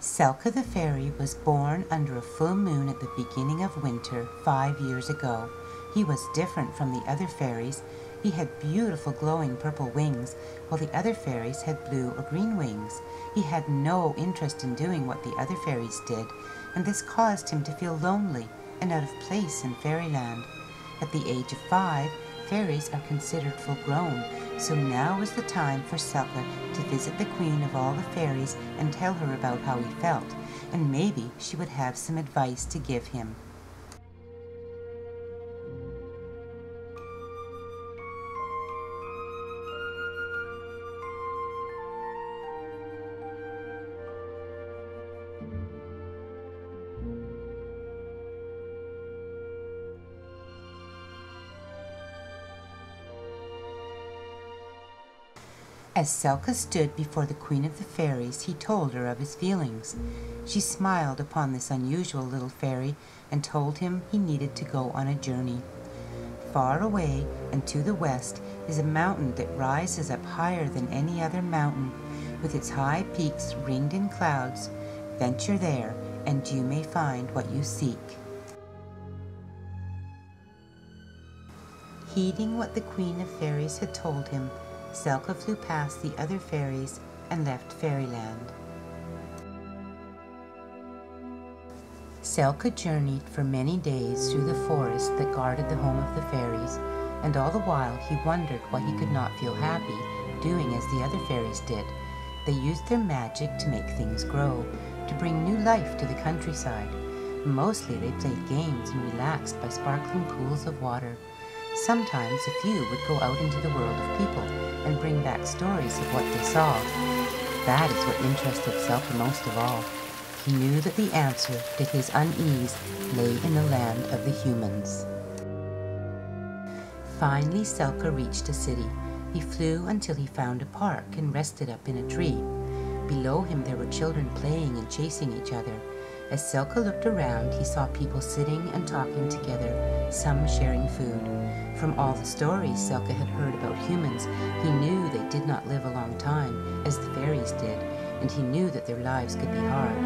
Selka the fairy was born under a full moon at the beginning of winter 5 years ago. He was different from the other fairies. He had beautiful glowing purple wings, while the other fairies had blue or green wings. He had no interest in doing what the other fairies did, and this caused him to feel lonely and out of place in fairyland. At the age of 5, fairies are considered full grown, so now was the time for Selka to visit the queen of all the fairies and tell her about how he felt, and maybe she would have some advice to give him. As Selka stood before the Queen of the Fairies, he told her of his feelings. She smiled upon this unusual little fairy and told him he needed to go on a journey. Far away and to the west is a mountain that rises up higher than any other mountain, with its high peaks ringed in clouds. Venture there, and you may find what you seek. Heeding what the Queen of Fairies had told him, Selka flew past the other fairies and left fairyland. Selka journeyed for many days through the forest that guarded the home of the fairies, and all the while he wondered why he could not feel happy doing as the other fairies did. They used their magic to make things grow, to bring new life to the countryside. Mostly they played games and relaxed by sparkling pools of water. Sometimes a few would go out into the world of people and bring back stories of what they saw. That is what interested Selka most of all. He knew that the answer to his unease lay in the land of the humans. Finally, Selka reached a city. He flew until he found a park and rested up in a tree. Below him there were children playing and chasing each other. As Selka looked around, he saw people sitting and talking together, some sharing food. From all the stories Selka had heard about humans, he knew they did not live a long time, as the fairies did, and he knew that their lives could be hard.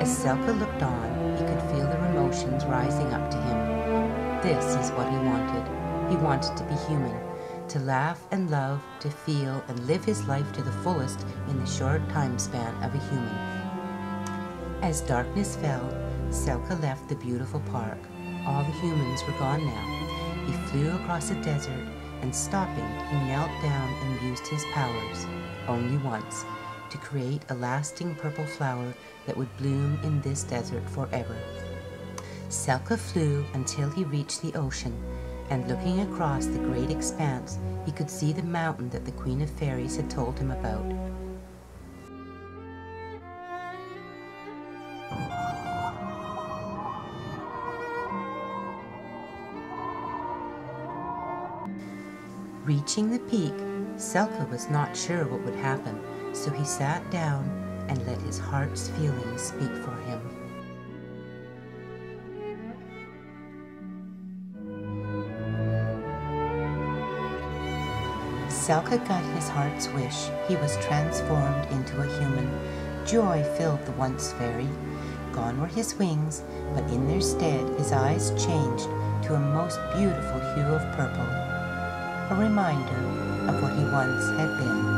As Selka looked on, he could feel their emotions rising up to him. This is what he wanted. He wanted to be human, to laugh and love, to feel and live his life to the fullest in the short time span of a human. As darkness fell, Selka left the beautiful park. All the humans were gone now. He flew across a desert, and stopping, he knelt down and used his powers, only once, to create a lasting purple flower that would bloom in this desert forever. Selka flew until he reached the ocean, and looking across the great expanse, he could see the mountain that the Queen of Fairies had told him about. Reaching the peak, Selka was not sure what would happen, so he sat down and let his heart's feelings speak for him. Selka got his heart's wish. He was transformed into a human. Joy filled the once fairy. Gone were his wings, but in their stead his eyes changed to a most beautiful hue of purple, a reminder of what he once had been.